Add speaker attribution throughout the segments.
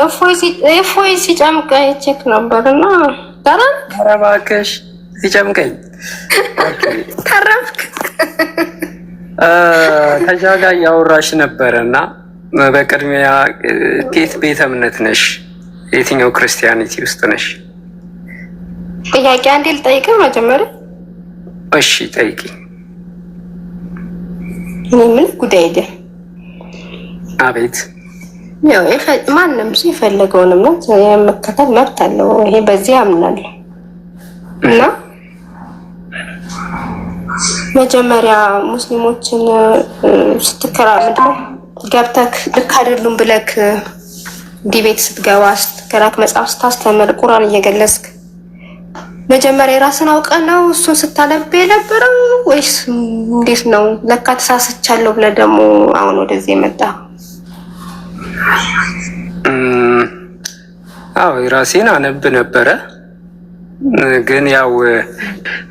Speaker 1: እፎይ ሲጨምቀኝ ቼክ ነበርና ታረም
Speaker 2: ኧረ እባክሽ ሲጨምቀኝ
Speaker 1: ታረምክ
Speaker 2: ከጃጋ ያወራሽ ነበርና በቅድሚያ ከየት ቤተ እምነት ነሽ? የትኛው ክርስቲያኒቲ ውስጥ ነሽ?
Speaker 1: ጥያቄ አንዴ ልጠይቅህ መጀመሪያ።
Speaker 2: እሺ ጠይቂ።
Speaker 1: ምን ጉዳይ አይደል?
Speaker 2: አቤት።
Speaker 1: ያው ማንም ሰው የፈለገውን እምነት የመከተል መብት አለው። ይሄ በዚህ አምናለሁ እና መጀመሪያ ሙስሊሞችን ስትከራከር ገብተክ ልክ አይደሉም ብለክ ዲቤት ስትገባ ስትከራክ መጽሐፍ ስታስተምር ቁርአን እየገለጽክ መጀመሪያ ራስን አውቀህ ነው እሱን ስታነብ የነበረው ወይስ እንዴት ነው? ለካ ተሳስቻለሁ ብለህ ደግሞ አሁን ወደዚህ መጣ?
Speaker 2: አዎ ራሴን አነብ ነበረ፣ ግን ያው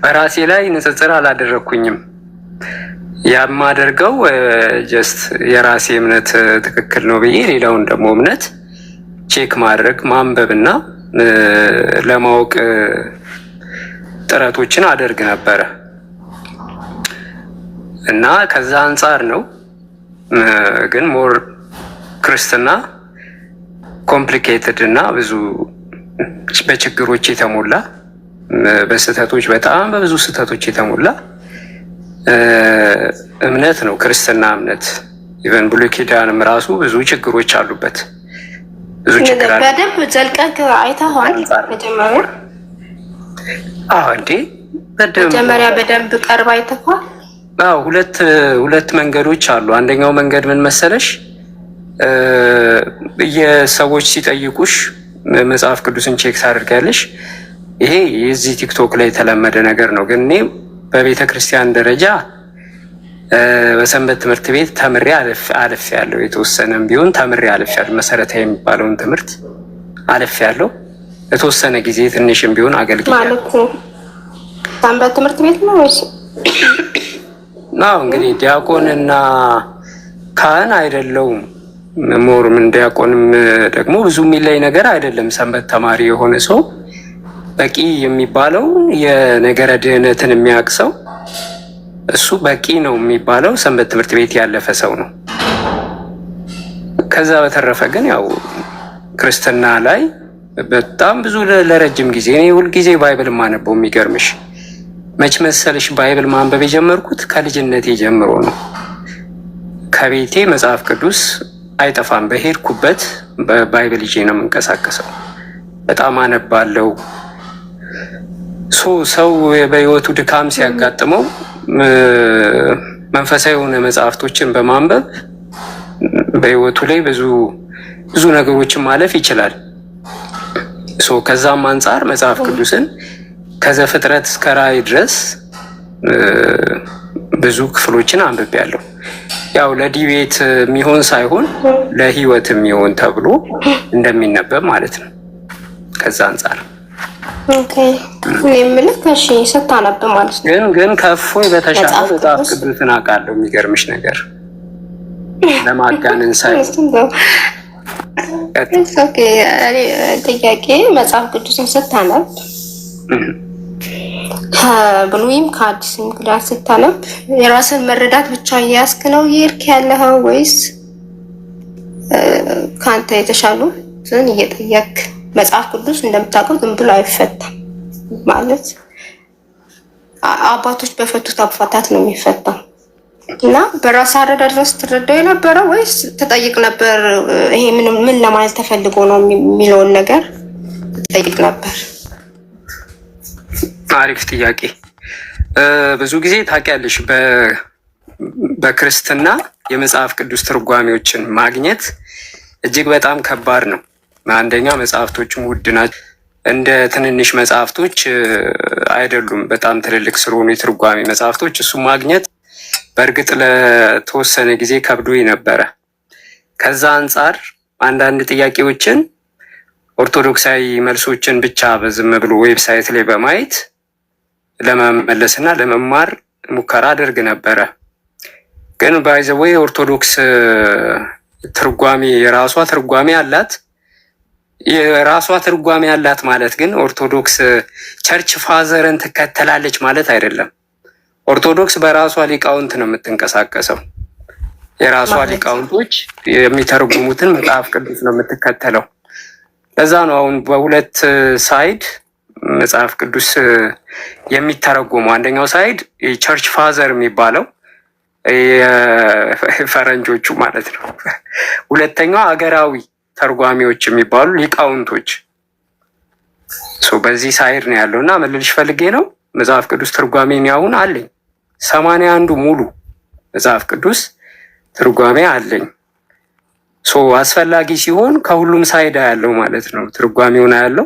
Speaker 2: በራሴ ላይ ንጽጽር አላደረኩኝም። የማደርገው ጀስት የራሴ እምነት ትክክል ነው ብዬ ሌላውን ደግሞ እምነት ቼክ ማድረግ ማንበብና ለማወቅ ጥረቶችን አደርግ ነበረ እና ከዛ አንጻር ነው። ግን ሞር ክርስትና ኮምፕሊኬትድ እና ብዙ በችግሮች የተሞላ በስህተቶች በጣም በብዙ ስህተቶች የተሞላ እምነት ነው ክርስትና እምነት። ኢቨን ብሉይ ኪዳንም ራሱ ብዙ ችግሮች አሉበት። ብዙ ችግር አለ።
Speaker 1: በደንብ ዘልቀህ አይተኸዋል? መጀመሪያ
Speaker 2: እንዴ
Speaker 1: መጀመሪያ በደንብ ቀርባ አይተኸዋል?
Speaker 2: አዎ ሁለት መንገዶች አሉ። አንደኛው መንገድ ምን መሰለሽ? የሰዎች ሲጠይቁሽ መጽሐፍ ቅዱስን ቼክ ታደርጊያለሽ። ይሄ የዚህ ቲክቶክ ላይ የተለመደ ነገር ነው። ግን እኔ በቤተ ክርስቲያን ደረጃ በሰንበት ትምህርት ቤት ተምሬ አልፍ ያለው የተወሰነም ቢሆን ተምሬ አልፍ ያለው መሰረታዊ የሚባለውን ትምህርት አልፍ ያለው የተወሰነ ጊዜ ትንሽም ቢሆን አገልግያለሁ።
Speaker 1: ማለት ሰንበት ትምህርት ቤት ነው ወይስ?
Speaker 2: እንግዲህ ዲያቆንና ካህን አይደለውም። ሞርም ዲያቆንም ደግሞ ብዙ የሚለይ ነገር አይደለም። ሰንበት ተማሪ የሆነ ሰው በቂ የሚባለው የነገረ ድህነትን የሚያውቅ ሰው እሱ በቂ ነው የሚባለው ሰንበት ትምህርት ቤት ያለፈ ሰው ነው። ከዛ በተረፈ ግን ያው ክርስትና ላይ በጣም ብዙ ለረጅም ጊዜ እኔ ሁልጊዜ ባይብል ማነበው የሚገርምሽ መች መሰልሽ ባይብል ማንበብ የጀመርኩት ከልጅነቴ ጀምሮ ነው። ከቤቴ መጽሐፍ ቅዱስ አይጠፋም። በሄድኩበት በባይብል ይዤ ነው የምንቀሳቀሰው። በጣም አነባለው። ሰው በህይወቱ ድካም ሲያጋጥመው መንፈሳዊ የሆነ መጽሐፍቶችን በማንበብ በህይወቱ ላይ ብዙ ነገሮችን ማለፍ ይችላል። ከዛም አንጻር መጽሐፍ ቅዱስን ከዘፍጥረት እስከ ራዕይ ድረስ ብዙ ክፍሎችን አንብቤያለሁ። ያው ለዲቤት የሚሆን ሳይሆን ለህይወት የሚሆን ተብሎ እንደሚነበብ ማለት ነው። ከዛ አንጻር
Speaker 1: የምልህ እሺ ስታነብ ማለት ነው።
Speaker 2: ግን ከእፎይ በተሻለ መጽሐፍ ቅዱስን አውቃለሁ። የሚገርምሽ ነገር ለማጋነን ሳይሆን
Speaker 1: ጥያቄ መጽሐፍ ቅዱስን ስታነብ ከብሉይም ከአዲስም ኪዳን ስታነብ የራስን መረዳት ብቻ እያያዝክ ነው እየሄድክ ያለኸው ወይስ ከአንተ የተሻሉ እየጠየቅክ? መጽሐፍ ቅዱስ እንደምታውቀው ዝም ብሎ አይፈታም። ማለት አባቶች በፈቱት አፈታት ነው የሚፈታው እና በራስ አረዳድ ነው ስትረዳው የነበረው ወይስ ትጠይቅ ነበር? ይሄ ምን ለማለት ተፈልጎ ነው የሚለውን ነገር ትጠይቅ ነበር?
Speaker 2: አሪፍ ጥያቄ። ብዙ ጊዜ ታውቂያለሽ በክርስትና የመጽሐፍ ቅዱስ ትርጓሜዎችን ማግኘት እጅግ በጣም ከባድ ነው። አንደኛ መጽሐፍቶችም ውድ ናቸው። እንደ ትንንሽ መጽሐፍቶች አይደሉም። በጣም ትልልቅ ስለሆኑ የትርጓሜ መጽሐፍቶች እሱ ማግኘት በእርግጥ ለተወሰነ ጊዜ ከብዶኝ ነበረ። ከዛ አንጻር አንዳንድ ጥያቄዎችን ኦርቶዶክሳዊ መልሶችን ብቻ በዝም ብሎ ዌብሳይት ላይ በማየት ለመመለስና ለመማር ሙከራ አድርግ ነበረ። ግን ባይ ዘ ዌይ ኦርቶዶክስ ትርጓሜ የራሷ ትርጓሜ አላት። የራሷ ትርጓሜ ያላት ማለት ግን ኦርቶዶክስ ቸርች ፋዘርን ትከተላለች ማለት አይደለም። ኦርቶዶክስ በራሷ ሊቃውንት ነው የምትንቀሳቀሰው። የራሷ ሊቃውንቶች የሚተረጉሙትን መጽሐፍ ቅዱስ ነው የምትከተለው። ለዛ ነው አሁን በሁለት ሳይድ መጽሐፍ ቅዱስ የሚተረጎመው። አንደኛው ሳይድ ቸርች ፋዘር የሚባለው ፈረንጆቹ ማለት ነው። ሁለተኛው አገራዊ ተርጓሚዎች የሚባሉ ሊቃውንቶች በዚህ ሳይድ ነው ያለው እና ምን ልልሽ ፈልጌ ነው መጽሐፍ ቅዱስ ትርጓሜ አሁን አለኝ 81 ሙሉ መጽሐፍ ቅዱስ ትርጓሜ አለኝ። አስፈላጊ ሲሆን ከሁሉም ሳይድ ያለው ማለት ነው ትርጓሜውን ያለው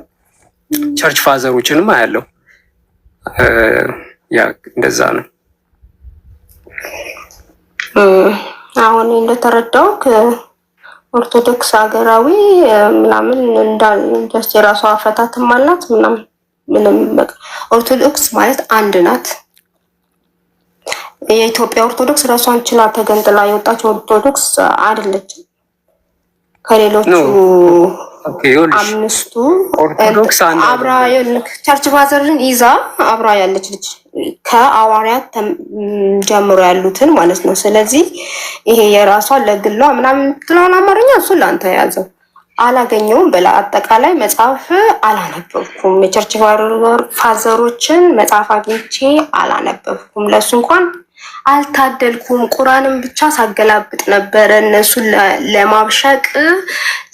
Speaker 2: ቸርች ፋዘሮችንም አያለው። ያ እንደዛ ነው።
Speaker 1: አሁን እንደተረዳው ኦርቶዶክስ ሀገራዊ ምናምን ጀስት የራሷ አፈታትም አላት ምንም በቃ ኦርቶዶክስ ማለት አንድ ናት። የኢትዮጵያ ኦርቶዶክስ ራሷን ችላ ተገንጥላ የወጣች ኦርቶዶክስ አይደለችም። ከሌሎቹ አምስቱ
Speaker 2: ኦርቶዶክስ
Speaker 1: አብራ ቸርች ፋዘርን ይዛ አብራ ያለች ልጅ ከሐዋርያት ጀምሮ ያሉትን ማለት ነው። ስለዚህ ይሄ የራሷ ለግሏ ምናምን ትለውን አማርኛ እሱን ለአንተ ያዘው አላገኘውም ብላ አጠቃላይ መጽሐፍ አላነበብኩም። የቸርች ፋዘሮችን መጽሐፍ አግኝቼ አላነበብኩም። ለሱ እንኳን አልታደልኩም። ቁርአንን ብቻ ሳገላብጥ ነበረ። እነሱን ለማብሸቅ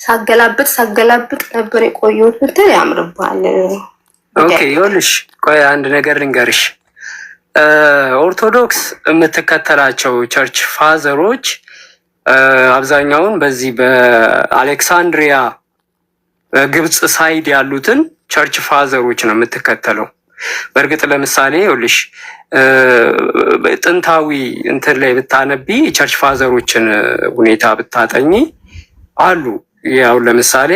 Speaker 1: ሳገላብጥ ነበር የቆየሁት ብትል ያምርባል።
Speaker 2: ኦኬ ይኸውልሽ፣ ቆይ አንድ ነገር ልንገርሽ። ኦርቶዶክስ የምትከተላቸው ቸርች ፋዘሮች አብዛኛውን በዚህ በአሌክሳንድሪያ ግብፅ ሳይድ ያሉትን ቸርች ፋዘሮች ነው የምትከተለው። በእርግጥ ለምሳሌ ይኸውልሽ ጥንታዊ እንትን ላይ ብታነቢ ቸርች ፋዘሮችን ሁኔታ ብታጠኚ አሉ። ያው ለምሳሌ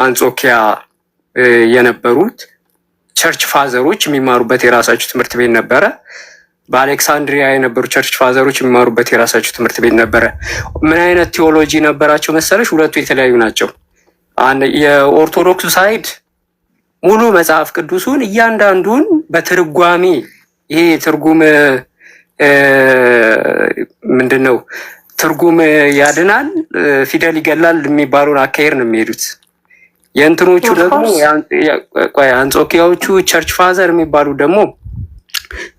Speaker 2: አንጾኪያ የነበሩት ቸርች ፋዘሮች የሚማሩበት የራሳቸው ትምህርት ቤት ነበረ። በአሌክሳንድሪያ የነበሩ ቸርች ፋዘሮች የሚማሩበት የራሳቸው ትምህርት ቤት ነበረ። ምን አይነት ቴዎሎጂ ነበራቸው መሰለሽ? ሁለቱ የተለያዩ ናቸው። የኦርቶዶክሱ ሳይድ ሙሉ መጽሐፍ ቅዱሱን እያንዳንዱን በትርጓሜ ይሄ ትርጉም ምንድን ነው ትርጉም ያድናል ፊደል ይገላል የሚባሉን አካሄድ ነው የሚሄዱት። የእንትኖቹ ደግሞ አንጾኪያዎቹ ቸርች ፋዘር የሚባሉ ደግሞ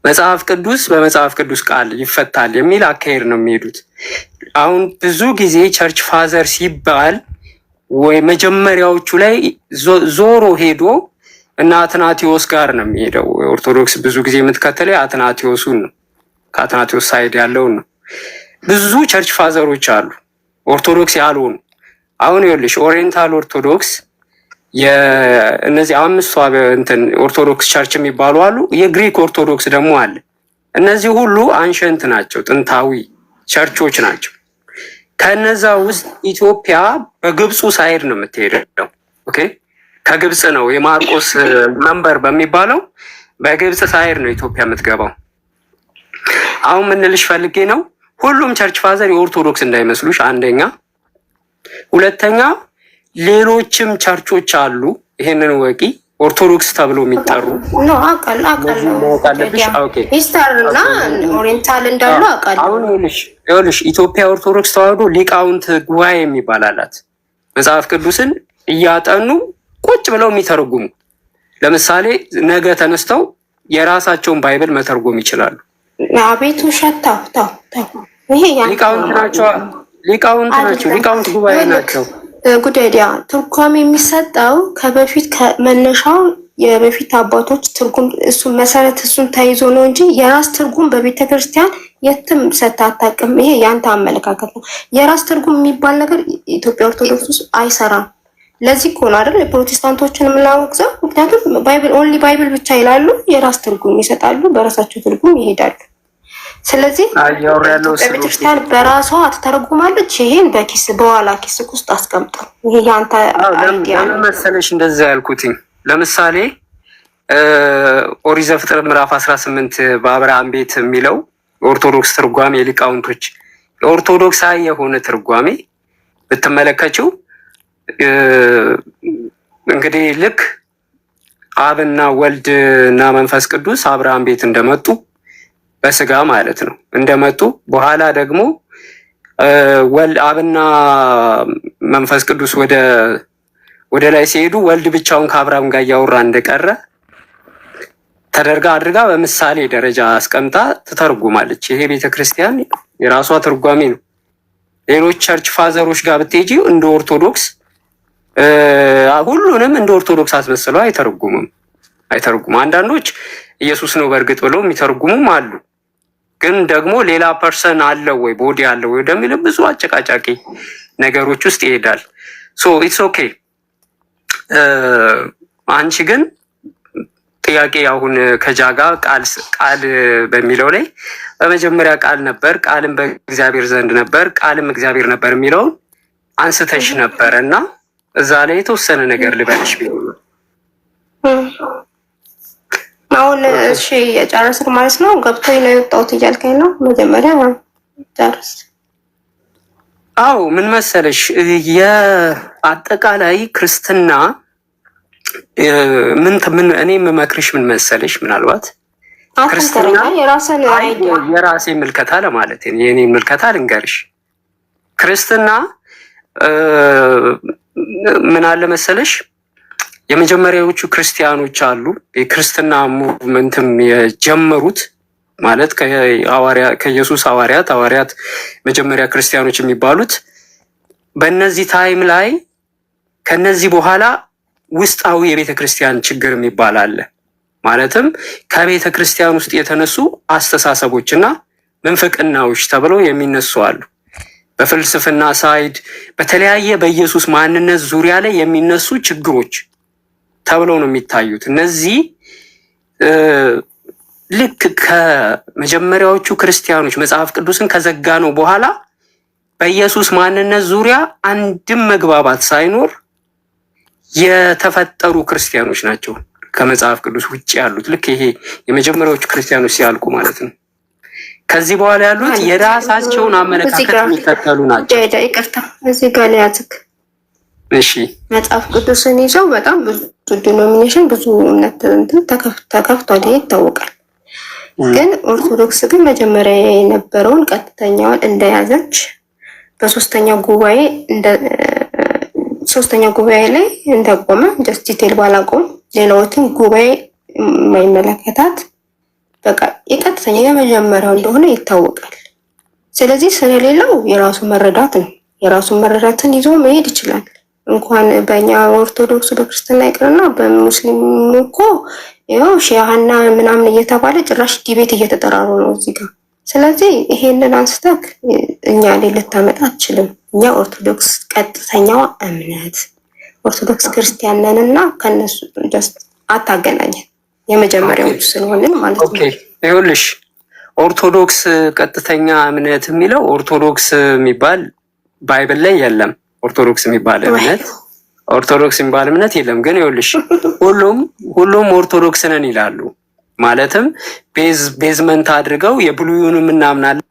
Speaker 2: መጽሐፍ ቅዱስ በመጽሐፍ ቅዱስ ቃል ይፈታል የሚል አካሄድ ነው የሚሄዱት። አሁን ብዙ ጊዜ ቸርች ፋዘር ሲባል ወይ መጀመሪያዎቹ ላይ ዞሮ ሄዶ እና አትናቴዎስ ጋር ነው የሚሄደው። ኦርቶዶክስ ብዙ ጊዜ የምትከተለው አትናቴዎሱን ነው፣ ከአትናቴዎስ ሳይድ ያለውን ነው። ብዙ ቸርች ፋዘሮች አሉ ኦርቶዶክስ ያልሆኑ። አሁን ይኸውልሽ ኦሪየንታል ኦርቶዶክስ እነዚህ አምስቱ እንትን ኦርቶዶክስ ቸርች የሚባሉ አሉ። የግሪክ ኦርቶዶክስ ደግሞ አለ። እነዚህ ሁሉ አንሸንት ናቸው፣ ጥንታዊ ቸርቾች ናቸው። ከነዛ ውስጥ ኢትዮጵያ በግብፁ ሳይድ ነው የምትሄደው። ኦኬ ከግብፅ ነው የማርቆስ መንበር በሚባለው በግብፅ ሳይድ ነው ኢትዮጵያ የምትገባው። አሁን ምንልሽ ፈልጌ ነው ሁሉም ቸርች ፋዘር የኦርቶዶክስ እንዳይመስሉሽ፣ አንደኛ። ሁለተኛ ሌሎችም ቸርቾች አሉ፣ ይሄንን ወቂ ኦርቶዶክስ ተብሎ የሚጠሩ
Speaker 1: ኢስተር እና ኦሪየንታል እንዳሉ አውቃለሁ።
Speaker 2: አሁን ይኸውልሽ ኢትዮጵያ ኦርቶዶክስ ተዋህዶ ሊቃውንት ጉባኤ የሚባል አላት። መጽሐፍ ቅዱስን እያጠኑ ቁጭ ብለው የሚተረጉሙ፣ ለምሳሌ ነገ ተነስተው የራሳቸውን ባይብል መተርጎም ይችላሉ።
Speaker 1: አቤቱ ሸታው ይሄ
Speaker 2: ሊቃውንት ናቸው። ሊቃውንት ጉባኤ ናቸው።
Speaker 1: ጉዳይዲያ ትርጓሜ የሚሰጠው ከበፊት ከመነሻው የበፊት አባቶች ትርጉም እሱን መሰረት እሱን ተይዞ ነው እንጂ የራስ ትርጉም በቤተ ክርስቲያን የትም ሰጥታ አታውቅም። ይሄ ያንተ አመለካከት ነው። የራስ ትርጉም የሚባል ነገር ኢትዮጵያ ኦርቶዶክስ ውስጥ አይሰራም። ለዚህ እኮ ነው አይደል የፕሮቴስታንቶችን የምናወግዘው። ምክንያቱም ባይብል ኦንሊ ባይብል ብቻ ይላሉ፣ የራስ ትርጉም ይሰጣሉ፣ በራሳቸው ትርጉም ይሄዳሉ። ስለዚህ ቤተክርስቲያን በራሷ ትተረጉማለች። ይሄን በኪስ በኋላ ኪስ ውስጥ አስቀምጠው። ይሄ ያንተ
Speaker 2: ለምን መሰለሽ እንደዛ ያልኩትኝ? ለምሳሌ ኦሪት ዘፍጥረት ምዕራፍ 18 በአብርሃም ቤት የሚለው ኦርቶዶክስ ትርጓሜ የሊቃውንቶች የኦርቶዶክሳዊ የሆነ ትርጓሜ ብትመለከችው እንግዲህ ልክ አብና ወልድ እና መንፈስ ቅዱስ አብርሃም ቤት እንደመጡ በስጋ ማለት ነው እንደመጡ በኋላ ደግሞ አብና መንፈስ ቅዱስ ወደ ላይ ሲሄዱ ወልድ ብቻውን ከአብርሃም ጋር እያወራ እንደቀረ ተደርጋ አድርጋ በምሳሌ ደረጃ አስቀምጣ ትተርጉማለች። ይሄ ቤተክርስቲያን የራሷ ትርጓሜ ነው። ሌሎች ቸርች ፋዘሮች ጋር ብትሄጂ እንደ ኦርቶዶክስ ሁሉንም እንደ ኦርቶዶክስ አስመስለው አይተረጉሙም። አንዳንዶች ኢየሱስ ነው በእርግጥ ብለው የሚተረጉሙም አሉ። ግን ደግሞ ሌላ ፐርሰን አለው ወይ ቦዲ አለው ወይ ወደሚል ብዙ አጨቃጫቂ ነገሮች ውስጥ ይሄዳል። ሶ ኢትስ ኦኬ። አንቺ ግን ጥያቄ አሁን ከጃጋ ቃል በሚለው ላይ በመጀመሪያ ቃል ነበር፣ ቃልም በእግዚአብሔር ዘንድ ነበር፣ ቃልም እግዚአብሔር ነበር የሚለውን አንስተሽ ነበር እና እዛ ላይ የተወሰነ ነገር ልበልሽ ቢሆን
Speaker 1: አሁን እሺ የጨረስክ ማለት ነው። ገብቶኝ ነው የወጣሁት እያልከኝ ነው። መጀመሪያ ጨርስ።
Speaker 2: አዎ ምን መሰለሽ የአጠቃላይ ክርስትና ምን እኔ የምመክርሽ ምን መሰለሽ፣ ምናልባት ክርስትና የራሴ ምልከታ ለማለት የኔ ምልከታ ልንገርሽ። ክርስትና ምን አለ መሰለሽ፣ የመጀመሪያዎቹ ክርስቲያኖች አሉ የክርስትና ሙቭመንትም የጀመሩት ማለት ከኢየሱስ ሐዋርያት መጀመሪያ ክርስቲያኖች የሚባሉት በእነዚህ ታይም ላይ ከነዚህ በኋላ ውስጣዊ የቤተ ክርስቲያን ችግር የሚባል አለ። ማለትም ከቤተ ክርስቲያን ውስጥ የተነሱ አስተሳሰቦችና ምንፍቅናዎች ተብለው የሚነሱ አሉ። በፍልስፍና ሳይድ በተለያየ በኢየሱስ ማንነት ዙሪያ ላይ የሚነሱ ችግሮች ተብለው ነው የሚታዩት። እነዚህ ልክ ከመጀመሪያዎቹ ክርስቲያኖች መጽሐፍ ቅዱስን ከዘጋ ነው በኋላ በኢየሱስ ማንነት ዙሪያ አንድም መግባባት ሳይኖር የተፈጠሩ ክርስቲያኖች ናቸው ከመጽሐፍ ቅዱስ ውጭ ያሉት። ልክ ይሄ የመጀመሪያዎቹ ክርስቲያኖች ሲያልቁ ማለት ነው። ከዚህ በኋላ ያሉት የራሳቸውን አመለካከት የሚከተሉ ናቸው።
Speaker 1: ይቅርታ እዚህ ጋር ያዝክ።
Speaker 2: እሺ
Speaker 1: መጽሐፍ ቅዱስን ይዘው በጣም ብዙ ዲኖሚኔሽን ብዙ እምነት ተከፍቷል፣ ይሄ ይታወቃል። ግን ኦርቶዶክስ ግን መጀመሪያ የነበረውን ቀጥተኛውን እንደያዘች በሶስተኛው ጉባኤ ላይ እንደቆመ ጀስት ዲቴል ባላቆም ሌላዎችን ጉባኤ የማይመለከታት በቃ የቀጥተኛ የመጀመሪያው እንደሆነ ይታወቃል። ስለዚህ ስለሌላው የራሱ መረዳት ነው። የራሱን መረዳትን ይዞ መሄድ ይችላል። እንኳን በእኛ ኦርቶዶክስ በክርስትና ይቅርና በሙስሊም እኮ ያው ሺያና ምናምን እየተባለ ጭራሽ ዲቤት እየተጠራሩ ነው እዚህ ጋር። ስለዚህ ይሄንን አንስተክ እኛ ላይ ልታመጣ አትችልም። እኛ ኦርቶዶክስ ቀጥተኛዋ እምነት ኦርቶዶክስ ክርስቲያን ነን እና ከነሱ ጀስት አታገናኘን የመጀመሪያዎቹ ስለሆንን ማለት ነው።
Speaker 2: ኦኬ ይኸውልሽ ኦርቶዶክስ ቀጥተኛ እምነት የሚለው ኦርቶዶክስ የሚባል ባይብል ላይ የለም። ኦርቶዶክስ የሚባል እምነት የለም። ግን ይኸውልሽ ሁሉም ኦርቶዶክስ ነን ይላሉ። ማለትም ቤዝመንት አድርገው የብሉዩንም እናምናለን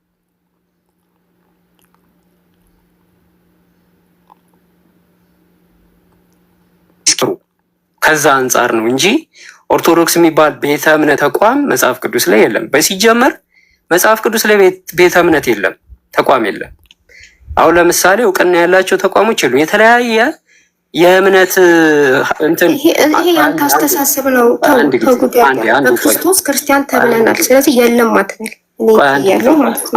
Speaker 2: ከዛ አንጻር ነው እንጂ ኦርቶዶክስ የሚባል ቤተ እምነት ተቋም መጽሐፍ ቅዱስ ላይ የለም። በሲጀመር መጽሐፍ ቅዱስ ላይ ቤተ እምነት የለም፣ ተቋም የለም። አሁን ለምሳሌ እውቅና ያላቸው ተቋሞች የሉ። የተለያየ የእምነት እንትን
Speaker 1: ይሄ ያንተ አስተሳሰብ ነው። በክርስቶስ ክርስቲያን ተብለናል። ስለዚህ የለም አትበል።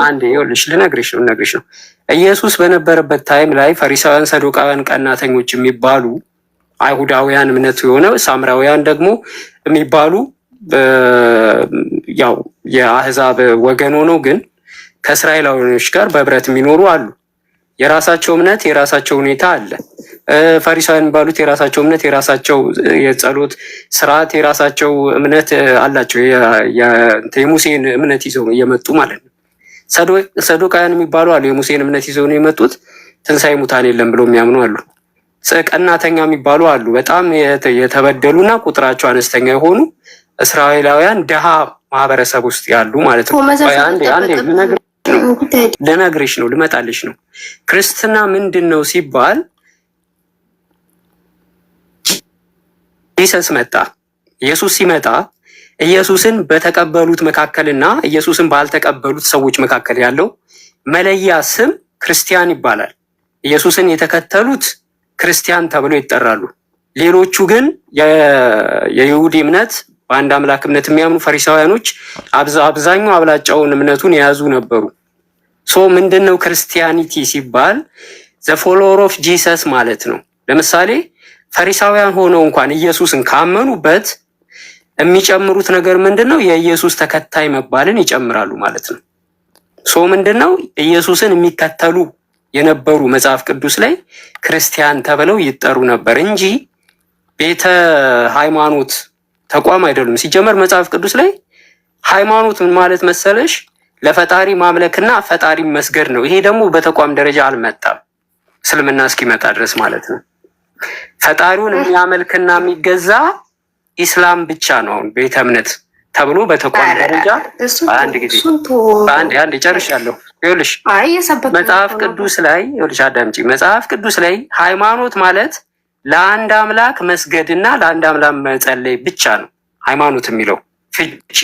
Speaker 2: አንዴ ይኸውልሽ ልነግርሽ ነው። ኢየሱስ በነበረበት ታይም ላይ ፈሪሳውያን፣ ሰዱቃውያን፣ ቀናተኞች የሚባሉ አይሁዳውያን እምነት የሆነ ሳምራውያን ደግሞ የሚባሉ ያው የአህዛብ ወገን ሆነው ግን ከእስራኤላውያኖች ጋር በህብረት የሚኖሩ አሉ። የራሳቸው እምነት የራሳቸው ሁኔታ አለ። ፈሪሳውያን የሚባሉት የራሳቸው እምነት የራሳቸው የጸሎት ስርዓት የራሳቸው እምነት አላቸው። የሙሴን እምነት ይዘው እየመጡ ማለት ነው። ሰዱቃውያን የሚባሉ አሉ። የሙሴን እምነት ይዘው ነው የመጡት። ትንሣኤ ሙታን የለም ብለው የሚያምኑ አሉ። ቀናተኛ የሚባሉ አሉ። በጣም የተበደሉና ቁጥራቸው አነስተኛ የሆኑ እስራኤላውያን ደሃ ማህበረሰብ ውስጥ ያሉ ማለት ነው። ልነግርሽ ነው፣ ልመጣልሽ ነው። ክርስትና ምንድን ነው ሲባል ጂሰስ መጣ። ኢየሱስ ሲመጣ ኢየሱስን በተቀበሉት መካከልና ኢየሱስን ባልተቀበሉት ሰዎች መካከል ያለው መለያ ስም ክርስቲያን ይባላል። ኢየሱስን የተከተሉት ክርስቲያን ተብለው ይጠራሉ። ሌሎቹ ግን የይሁዲ እምነት በአንድ አምላክ እምነት የሚያምኑ ፈሪሳውያኖች አብዛኛው አብላጫውን እምነቱን የያዙ ነበሩ። ሶ ምንድነው ክርስቲያኒቲ ሲባል ዘ ፎሎወር ኦፍ ጂሰስ ማለት ነው። ለምሳሌ ፈሪሳውያን ሆነው እንኳን ኢየሱስን ካመኑበት የሚጨምሩት ነገር ምንድነው? የኢየሱስ ተከታይ መባልን ይጨምራሉ ማለት ነው። ሶ ምንድነው? ኢየሱስን የሚከተሉ የነበሩ መጽሐፍ ቅዱስ ላይ ክርስቲያን ተብለው ይጠሩ ነበር እንጂ ቤተ ሃይማኖት ተቋም አይደሉም። ሲጀመር መጽሐፍ ቅዱስ ላይ ሃይማኖት ምን ማለት መሰለሽ? ለፈጣሪ ማምለክና ፈጣሪ መስገድ ነው። ይሄ ደግሞ በተቋም ደረጃ አልመጣም፣ እስልምና እስኪመጣ ድረስ ማለት ነው። ፈጣሪውን የሚያመልክና የሚገዛ ኢስላም ብቻ ነው አሁን ቤተ እምነት ተብሎ በተቋም ደረጃ። አንድ ጊዜ አንድ ጨርሻለሁ። ይኸውልሽ መጽሐፍ ቅዱስ ላይ ይኸውልሽ አዳምጪ። መጽሐፍ ቅዱስ ላይ ሃይማኖት ማለት ለአንድ አምላክ መስገድና ለአንድ አምላክ መጸለይ ብቻ ነው ሃይማኖት የሚለው ፍቺ።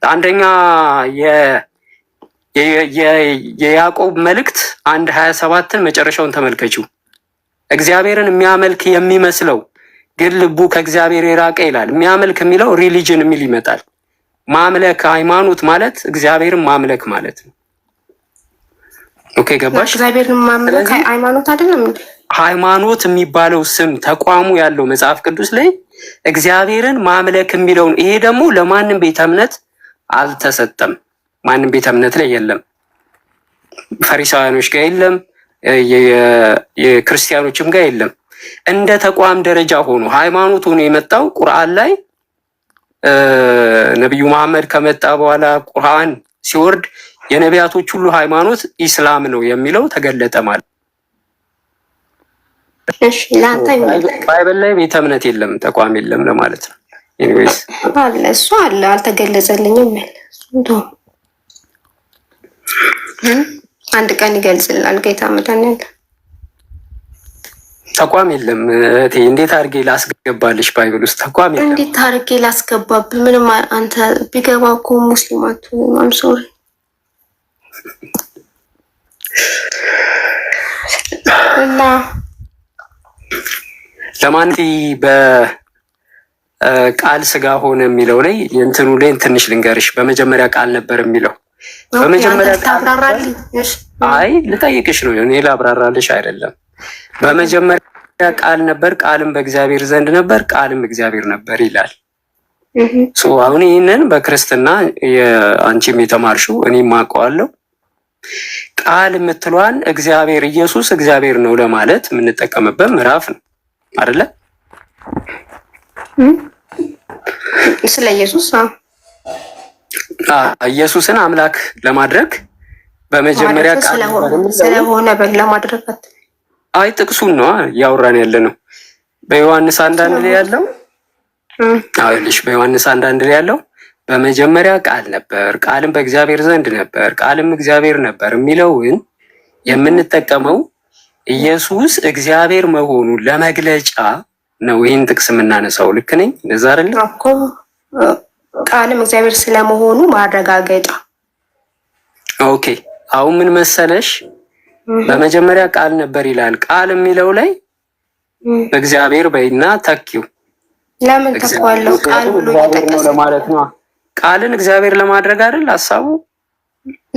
Speaker 2: አንደኛ የያዕቆብ መልእክት 1:27 መጨረሻውን ተመልከችው። እግዚአብሔርን የሚያመልክ የሚመስለው ግን ልቡ ከእግዚአብሔር የራቀ ይላል። የሚያመልክ የሚለው ሪሊጅን የሚል ይመጣል። ማምለክ ሃይማኖት ማለት እግዚአብሔርን ማምለክ ማለት ነው። ኦኬ ገባሽ? እግዚአብሔርን ማምለክ ሃይማኖት አይደለም። ሃይማኖት የሚባለው ስም ተቋሙ ያለው መጽሐፍ ቅዱስ ላይ እግዚአብሔርን ማምለክ የሚለውን ይሄ ደግሞ ለማንም ቤተ እምነት አልተሰጠም። ማንም ቤተ እምነት ላይ የለም። ፈሪሳውያኖች ጋር የለም፣ የክርስቲያኖችም ጋር የለም። እንደ ተቋም ደረጃ ሆኖ ሃይማኖት ሆኖ የመጣው ቁርአን ላይ ነቢዩ መሐመድ ከመጣ በኋላ ቁርአን ሲወርድ የነቢያቶች ሁሉ ሃይማኖት ኢስላም ነው የሚለው ተገለጠ ማለት።
Speaker 1: እሺ ላንተ
Speaker 2: ባይብል ላይ ቤተ እምነት የለም፣ ተቋም የለም ለማለት ነው። ኤኒዌይስ
Speaker 1: አለ እሱ አለ አልተገለጸልኝም። አንድ ቀን ይገልጽልናል ጌታ መድኃኒዓለም።
Speaker 2: ተቋም የለም እህቴ፣ እንዴት አድርጌ ላስገባልሽ? ባይብል ውስጥ ተቋም የለም።
Speaker 1: እንዴት አድርጌ ላስገባብ? ምንም አንተ ቢገባ እኮ ሙስሊማቱ ማምሶሪ እና
Speaker 2: ለማንቲ በቃል ስጋ ሆነ የሚለው ላይ እንትኑ ላይ ትንሽ ልንገርሽ። በመጀመሪያ ቃል ነበር የሚለው በመጀመሪያ አይ ልጠይቅሽ ነው፣ እኔ ላብራራልሽ አይደለም። በመጀመሪያ ቃል ነበር፣ ቃልም በእግዚአብሔር ዘንድ ነበር፣ ቃልም እግዚአብሔር ነበር ይላል። አሁን ይህንን በክርስትና አንቺም የተማርሽው እኔም አውቀዋለሁ። ቃል የምትሏን እግዚአብሔር ኢየሱስ እግዚአብሔር ነው ለማለት የምንጠቀምበት ምዕራፍ ነው አይደለ?
Speaker 1: ስለ ኢየሱስ
Speaker 2: ኢየሱስን አምላክ ለማድረግ በመጀመሪያ ቃል
Speaker 1: ስለሆነ ለማድረግ
Speaker 2: አይ ጥቅሱን ነው ያወራን ያለ ነው። በዮሐንስ 1:1 ላይ ያለው አይልሽ በዮሐንስ 1:1 ላይ ያለው በመጀመሪያ ቃል ነበር፣ ቃልም በእግዚአብሔር ዘንድ ነበር፣ ቃልም እግዚአብሔር ነበር የሚለውን የምንጠቀመው ኢየሱስ እግዚአብሔር መሆኑን ለመግለጫ ነው። ይህን ጥቅስ የምናነሳው ልክ ነኝ? እንደዛ አይደል
Speaker 1: እኮ ቃልም እግዚአብሔር ስለመሆኑ ማረጋገጫ። ኦኬ
Speaker 2: አሁን ምን መሰለሽ፣ በመጀመሪያ ቃል ነበር ይላል። ቃል የሚለው ላይ እግዚአብሔር በይና ተኪው።
Speaker 1: ለምን ተኳለው? ቃል ብሎ እየጠቀሰ
Speaker 2: ለማለት ነው። ቃልን እግዚአብሔር ለማድረግ አይደል ሐሳቡ?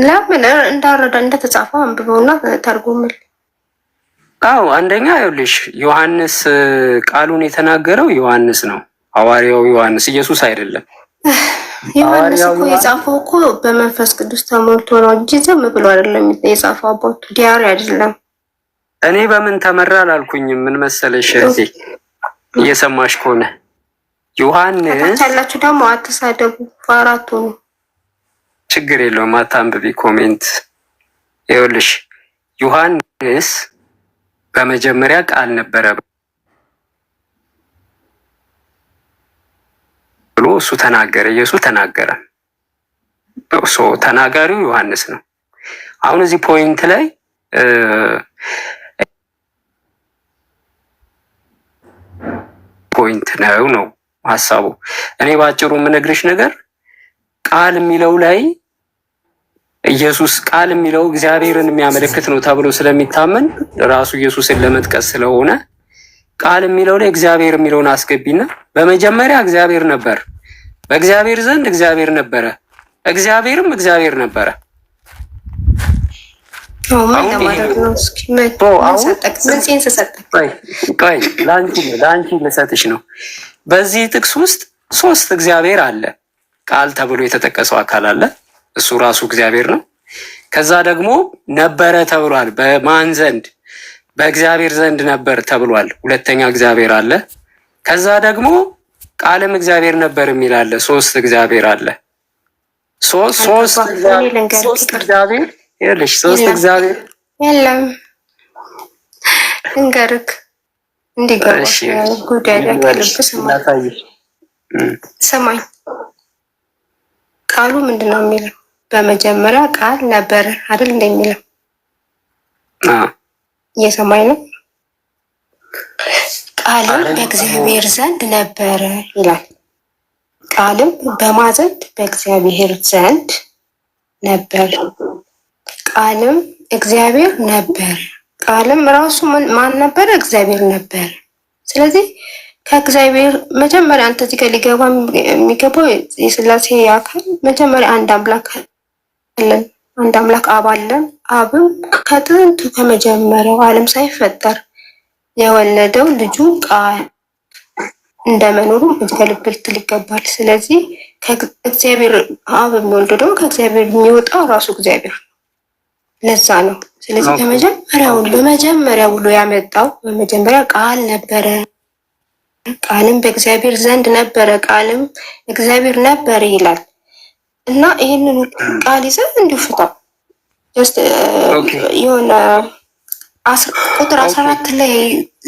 Speaker 1: ለምን እንዳረዳ እንደተጻፈው አንብበውና ተርጉምል።
Speaker 2: አዎ አንደኛ ይኸውልሽ ዮሐንስ ቃሉን የተናገረው ዮሐንስ ነው፣ ሐዋርያው ዮሐንስ፣ ኢየሱስ አይደለም።
Speaker 1: ዮሐንስ እኮ የጻፈው እኮ በመንፈስ ቅዱስ ተሞልቶ ነው እንጂ ዝም ብሎ አይደለም የጻፈው። አባቱ ዲያሪ አይደለም።
Speaker 2: እኔ በምን ተመራ አላልኩኝም። ምን መሰለሽ እህቴ እየሰማሽ ከሆነ ዮሐንስ
Speaker 1: ታላችሁ ደግሞ አትሳደቡ፣ ፋራቱ ነው።
Speaker 2: ችግር የለውም አታንብቢ ኮሜንት። ይኸውልሽ ዮሐንስ በመጀመሪያ ቃል ነበረ ብሎ እሱ ተናገረ። ኢየሱስ ተናገረ። ተናጋሪው ዮሐንስ ነው። አሁን እዚህ ፖይንት ላይ ፖይንት ነው ሀሳቡ። እኔ ባጭሩ የምነግርሽ ነገር ቃል የሚለው ላይ ኢየሱስ ቃል የሚለው እግዚአብሔርን የሚያመለክት ነው ተብሎ ስለሚታመን ራሱ ኢየሱስን ለመጥቀስ ስለሆነ ቃል የሚለው ላይ እግዚአብሔር የሚለውን አስገቢና በመጀመሪያ እግዚአብሔር ነበር፣ በእግዚአብሔር ዘንድ እግዚአብሔር ነበረ፣ እግዚአብሔርም እግዚአብሔር ነበረ። ለአንቺ ልሰጥሽ ነው። በዚህ ጥቅስ ውስጥ 3 እግዚአብሔር አለ። ቃል ተብሎ የተጠቀሰው አካል አለ፣ እሱ ራሱ እግዚአብሔር ነው። ከዛ ደግሞ ነበረ ተብሏል። በማን ዘንድ? በእግዚአብሔር ዘንድ ነበር ተብሏል። ሁለተኛ እግዚአብሔር አለ። ከዛ ደግሞ ቃልም እግዚአብሔር ነበር የሚል አለ። 3 እግዚአብሔር አለ። ሶስት እግዚአብሔር ይኸውልሽ፣ 3 እግዚአብሔር
Speaker 1: የለም። እንገርክ እንዲገባሽ ጉዳይ ያለብህ ሰማኝ። ቃሉ ምንድን ነው የሚለው? በመጀመሪያ ቃል ነበረ አይደል እንደሚለው እየሰማኝ ነው። ቃልም በእግዚአብሔር ዘንድ ነበረ ይላል። ቃልም በማን ዘንድ? በእግዚአብሔር ዘንድ ነበር። ቃልም እግዚአብሔር ነበር። ቃልም ራሱ ማን ነበረ? እግዚአብሔር ነበር። ስለዚህ ከእግዚአብሔር መጀመሪያ አንተ እዚህ ጋር ሊገባ የሚገባው የሥላሴ አካል መጀመሪያ አንድ አምላክ አለን። አንድ አምላክ አብ አለን። አብም ከጥንቱ ከመጀመሪያው ዓለም ሳይፈጠር የወለደው ልጁ ቃል እንደመኖሩ እዚህ ጋር ልብ ልትል ይገባል። ስለዚህ ከእግዚአብሔር አብ የሚወልደው ደግሞ ከእግዚአብሔር የሚወጣው ራሱ እግዚአብሔር ነው። ለዛ ነው። ስለዚህ በመጀመሪያ ብሎ ያመጣው በመጀመሪያ ቃል ነበረ፣ ቃልም በእግዚአብሔር ዘንድ ነበረ፣ ቃልም እግዚአብሔር ነበረ ይላል እና ይህንን ቃል ይዘህ እንዲሁ ፍታው። የሆነ ቁጥር 14 ላይ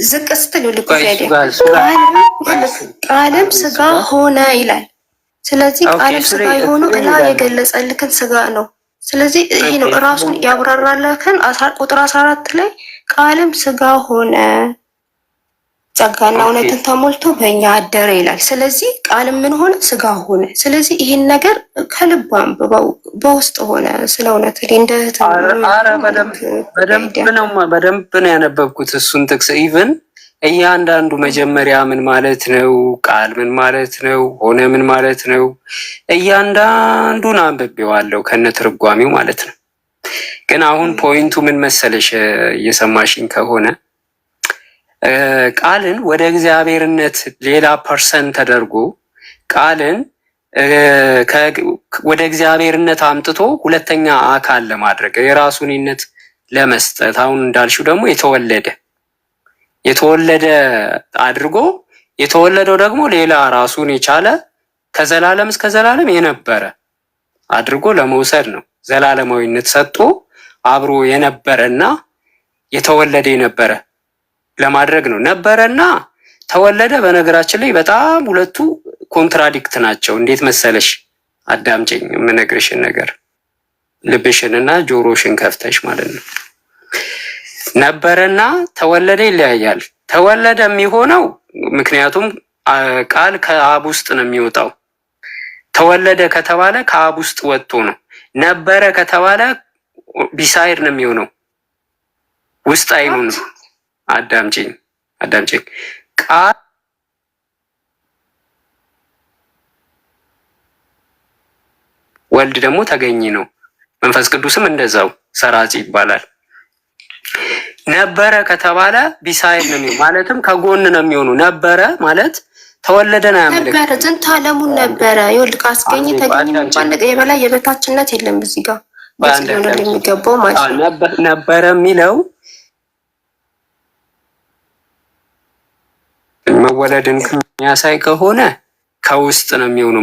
Speaker 1: ዝቅ ስትል ቃልም ስጋ ሆነ ይላል። ስለዚህ ቃልም ስጋ የሆነው እና የገለጸልክን ስጋ ነው። ስለዚህ ይሄ ነው ራሱን ያብራራለከን። ቁጥር 14 ላይ ቃልም ስጋ ሆነ ጸጋና እውነትን ተሞልቶ በእኛ አደረ ይላል። ስለዚህ ቃልም ምን ሆነ? ስጋ ሆነ። ስለዚህ ይህን ነገር ከልብ አንብበው በውስጥ ሆነ ስለ እውነት
Speaker 2: በደንብ ነው ያነበብኩት እሱን ጥቅስ። ኢቭን እያንዳንዱ መጀመሪያ ምን ማለት ነው፣ ቃል ምን ማለት ነው፣ ሆነ ምን ማለት ነው፣ እያንዳንዱን አንብቤዋለሁ ከነ ትርጓሜው ማለት ነው። ግን አሁን ፖይንቱ ምን መሰለሽ፣ እየሰማሽኝ ከሆነ ቃልን ወደ እግዚአብሔርነት ሌላ ፐርሰን ተደርጎ ቃልን ወደ እግዚአብሔርነት አምጥቶ ሁለተኛ አካል ለማድረግ የራሱንነት ለመስጠት አሁን እንዳልሽው ደግሞ የተወለደ አድርጎ የተወለደው ደግሞ ሌላ ራሱን የቻለ ከዘላለም እስከ ዘላለም የነበረ አድርጎ ለመውሰድ ነው። ዘላለማዊነት ሰጥቶ አብሮ የነበረና የተወለደ የነበረ ለማድረግ ነው። ነበረና ተወለደ በነገራችን ላይ በጣም ሁለቱ ኮንትራዲክት ናቸው። እንዴት መሰለሽ? አዳምጪኝ የምነግርሽን ነገር ልብሽንና ጆሮሽን ከፍተሽ ማለት ነው። ነበረና ተወለደ ይለያያል። ተወለደ የሚሆነው ምክንያቱም ቃል ከአብ ውስጥ ነው የሚወጣው። ተወለደ ከተባለ ከአብ ውስጥ ወጥቶ ነው። ነበረ ከተባለ ቢሳይድ ነው የሚሆነው፣ ውስጥ አይኑን። አዳምጪኝ ቃል ወልድ ደግሞ ተገኝ ነው። መንፈስ ቅዱስም እንደዛው ሰራጺ ይባላል። ነበረ ከተባለ ቢሳይድ ነው የሚሆነው፣ ማለትም ከጎን ነው የሚሆነው። ነበረ ማለት ተወለደ ነው ያመለክ
Speaker 1: ነበረ ዝንተ ዓለሙን ነበረ ይወልድ ካስገኝ ተገኝ እንኳን የበላይ የበታችነት የለም። እዚህ ጋር የሚገባው ማለት ነው።
Speaker 2: ነበረ የሚለው መወለድን የሚያሳይ ከሆነ ከውስጥ ነው የሚሆነው።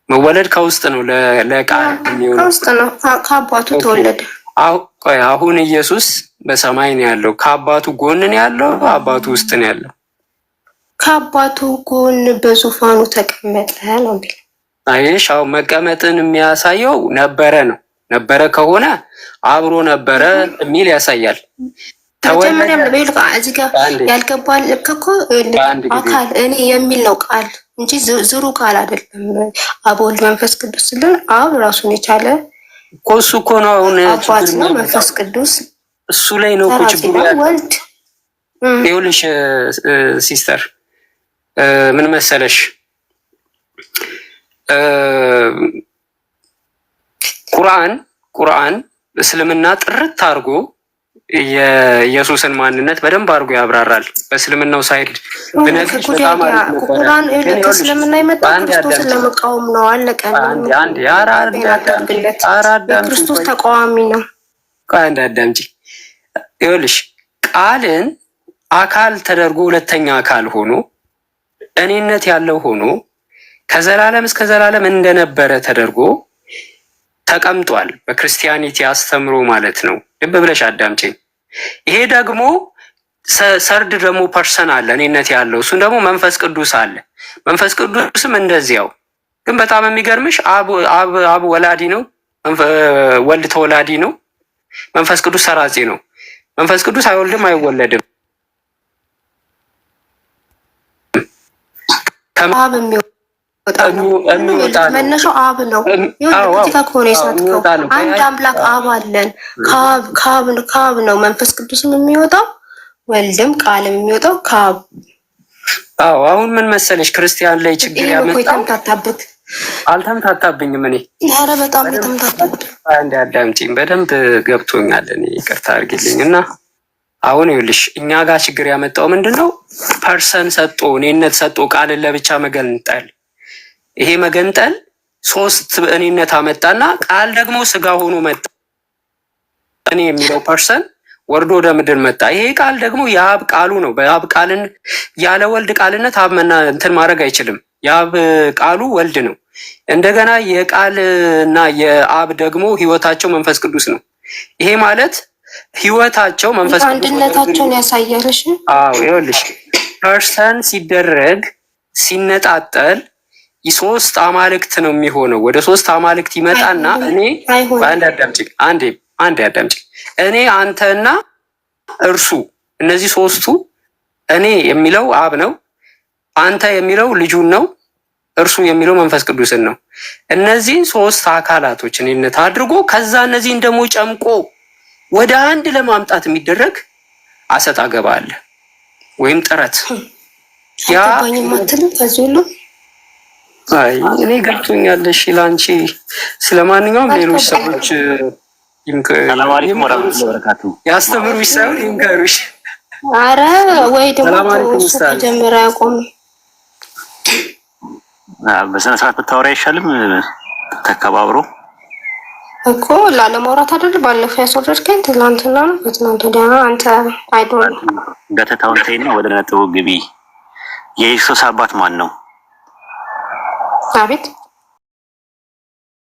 Speaker 2: መወለድ ከውስጥ ነው። ለቃል የሚሆነው
Speaker 1: ከውስጥ ነው። ከአባቱ ተወለደ።
Speaker 2: አሁን ኢየሱስ በሰማይ ነው ያለው። ከአባቱ ጎን ነው ያለው፣ አባቱ ውስጥ ነው ያለው።
Speaker 1: ከአባቱ ጎን በዙፋኑ ተቀመጠ ነው እንዴ?
Speaker 2: አይሽ አው መቀመጥን የሚያሳየው ነበረ ነው። ነበረ ከሆነ አብሮ ነበረ የሚል ያሳያል።
Speaker 1: መጀመሪያም ለበይል እዚህ ጋር ያልገባል እኮ አካል እኔ የሚል ነው ቃል እንጂ ዝሩ ቃል አይደለም። አብ ወልድ መንፈስ ቅዱስ ስልን አብ ራሱን የቻለ
Speaker 2: እኮ እሱ እኮ ነው። አሁን
Speaker 1: አባት ነው። መንፈስ ቅዱስ
Speaker 2: እሱ ላይ ነው እኮ ችግሩ ያለው።
Speaker 1: ወልድ
Speaker 2: ይኸውልሽ ሲስተር ምን መሰለሽ ቁርአን እስልምና ጥርት አድርጎ የኢየሱስን ማንነት በደንብ አድርጎ ያብራራል። በእስልምናው ሳይድ ብነግርሽ በጣም አሪፍ ነው።
Speaker 1: ቁርአን እስልምና የመጣው ክርስቶስን ለመቃወም ነው። አለቀ።
Speaker 2: አንድ
Speaker 1: ክርስቶስ ተቃዋሚ ነው።
Speaker 2: አንድ አዳምጪ። ይኸውልሽ ቃልን አካል ተደርጎ ሁለተኛ አካል ሆኖ እኔነት ያለው ሆኖ ከዘላለም እስከ ዘላለም እንደነበረ ተደርጎ ተቀምጧል። በክርስቲያኒቲ አስተምሮ ማለት ነው። ልብ ብለሽ አዳምጪኝ። ይሄ ደግሞ ሰርድ ደግሞ ፐርሰን አለ እኔነት ያለው እሱን ደግሞ መንፈስ ቅዱስ አለ። መንፈስ ቅዱስም እንደዚያው። ግን በጣም የሚገርምሽ አብ ወላዲ ነው፣ ወልድ ተወላዲ ነው፣ መንፈስ ቅዱስ ሰራጺ ነው። መንፈስ ቅዱስ አይወልድም አይወለድም።
Speaker 1: መነሻው አብ ነው። ከሆነ የሳትከው አንድ አምላክ አብ አለን። ከአብ ነው መንፈስ ቅዱስም የሚወጣው ወልድም ቃልም የሚወጣው ከአብ።
Speaker 2: አሁን ምን መሰለሽ ክርስቲያን ላይ ችግር ያመጣው አልተምታታብኝም። እኔ
Speaker 1: ኧረ በጣም የተምታታብኝ
Speaker 2: አንድ አዳምጪኝ፣ በደንብ ገብቶኛል። እኔ ይቅርታ አድርጊልኝ እና አሁን ይኸውልሽ እኛ ጋር ችግር ያመጣው ምንድን ነው? ፐርሰን ሰጦ እኔነት ሰጦ ቃልን ለብቻ መገንጠል። ይሄ መገንጠል ሶስት እኔነት አመጣና ቃል ደግሞ ስጋ ሆኖ መጣ። እኔ የሚለው ፐርሰን ወርዶ ወደ ምድር መጣ። ይሄ ቃል ደግሞ የአብ ቃሉ ነው። በአብ ቃልን ያለ ወልድ ቃልነት አብ እንትን ማድረግ አይችልም። የአብ ቃሉ ወልድ ነው። እንደገና የቃልና የአብ ደግሞ ህይወታቸው መንፈስ ቅዱስ ነው። ይሄ ማለት ህይወታቸው መንፈስ ቅዱስ
Speaker 1: አንድነታቸውን ያሳያልሽ።
Speaker 2: ይኸውልሽ ፐርሰን ሲደረግ ሲነጣጠል ሶስት አማልክት ነው የሚሆነው። ወደ ሶስት አማልክት ይመጣና እኔ አንድ አዳምጪ። እኔ አንተና እርሱ እነዚህ ሶስቱ እኔ የሚለው አብ ነው፣ አንተ የሚለው ልጁን ነው፣ እርሱ የሚለው መንፈስ ቅዱስን ነው። እነዚህን ሶስት አካላቶች እኔነት አድርጎ ከዛ እነዚህን ደግሞ ጨምቆ ወደ አንድ ለማምጣት የሚደረግ አሰጣ ገባ አለ ወይም ጥረት። ያ እኔ ገብቶኛለሽ ላንቺ። ስለማንኛውም ሌሎች ሰዎች ያስተምሩሽ ሳይሆን ይምከሩሽ።
Speaker 1: አረ ወይ ደግሞ እሱ ከጀመረ ያቆም።
Speaker 3: በስነ ስርዓት ብታወራ አይሻልም? ተከባብሮ
Speaker 1: እኮ ላለማውራት አይደል? ባለፈው ያስወረድከኝ ትናንትና ነው። በትናንት ወዲያ አንተ አይዶል
Speaker 3: ገተታውን ተይና ወደ ነጥቡ ግቢ። የኢየሱስ አባት ማን ነው?
Speaker 1: አቤት